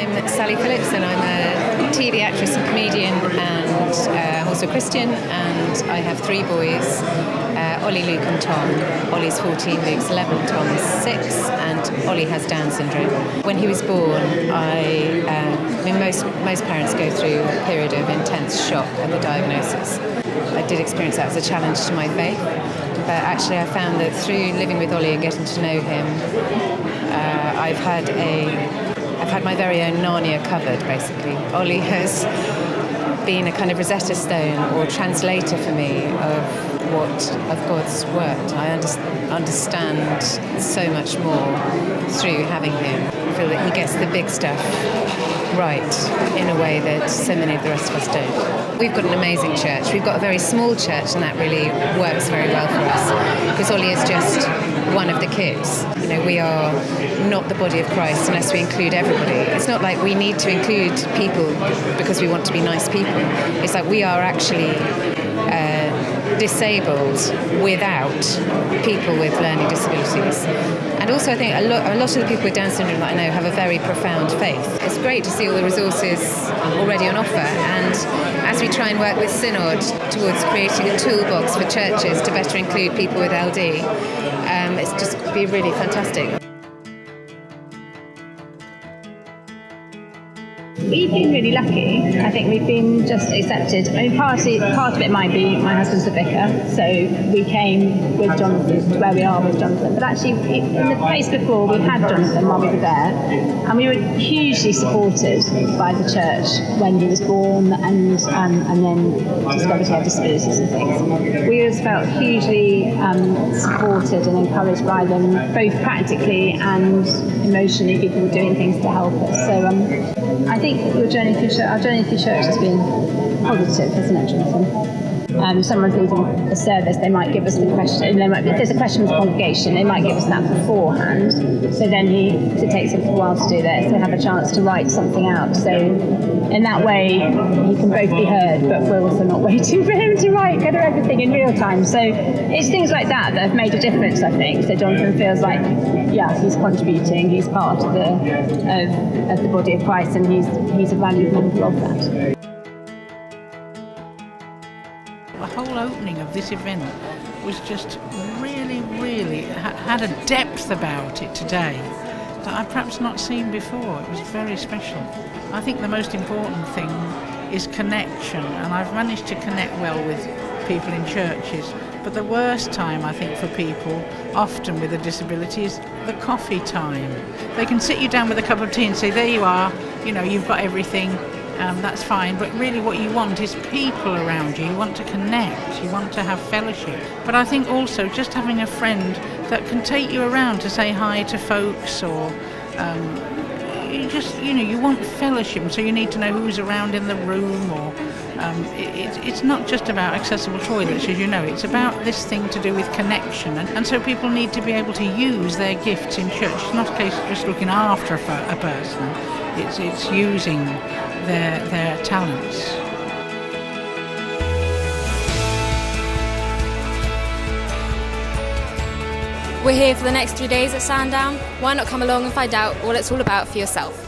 I'm Sally Phillips, and I'm a TV actress and comedian, and also Christian, and I have three boys, Ollie, Luke and Tom. Ollie's 14, Luke's 11, Tom's 6, and Ollie has Down syndrome. When he was born, most parents go through a period of intense shock at the diagnosis. I did experience that as a challenge to my faith, but actually I found that through living with Ollie and getting to know him, I've had my very own Narnia covered, basically. Ollie has been a kind of Rosetta Stone or translator for me of God's word. I understand so much more through having him. I feel that he gets the big stuff right in a way that so many of the rest of us don't. We've got an amazing church. We've got a very small church, and that really works very well for us, because Ollie is just one of the kids. You know, we are not the body of Christ unless we include everybody. It's not like we need to include people because we want to be nice people. It's like we are actually disabled without people with learning disabilities. And also I think a lot of the people with Down syndrome that I know have a very profound faith. It's great to see all the resources already on offer, and as we try and work with Synod towards creating a toolbox for churches to better include people with LD, it's just be really fantastic. We've been really lucky. I think we've been just accepted. I mean, part of it might be my husband's a vicar, so we came with Jonathan to where we are with Jonathan. But actually, in the place before, we had Jonathan while we were there, and we were hugely supported by the church when he was born, and then discovered he had disabilities and things. We always felt hugely supported and encouraged by them, both practically and emotionally. People were doing things to help us. So I think our journey through church has been positive, hasn't it, Jonathan? Someone's leading a service, they might give us the question. If there's a question with the congregation, they might give us that beforehand. So then it takes a little while to do that, so have a chance to write something out. So in that way, he can both be heard, but we're also not waiting for him to write kind of everything in real time. So it's things like that have made a difference, I think. So Jonathan feels like, yeah, he's contributing, he's part of the body of Christ, and he's a valued member of that. The whole opening of this event was just really had a depth about it today that I've perhaps not seen before. It was very special. I think the most important thing is connection, and I've managed to connect well with people in churches. But the worst time, I think, for people, often with a disability, is the coffee time. They can sit you down with a cup of tea and say, there you are, you've got everything. That's fine, but really what you want is people around you. You want to connect, you want to have fellowship. But I think also just having a friend that can take you around to say hi to folks, or you want fellowship, so you need to know who's around in the room, or it's not just about accessible toilets, as you know, it's about this thing to do with connection, and so people need to be able to use their gifts in church. It's not a case of just looking after a person, it's using their talents. We're here for the next 3 days at Sandown. Why not come along and find out what it's all about for yourself?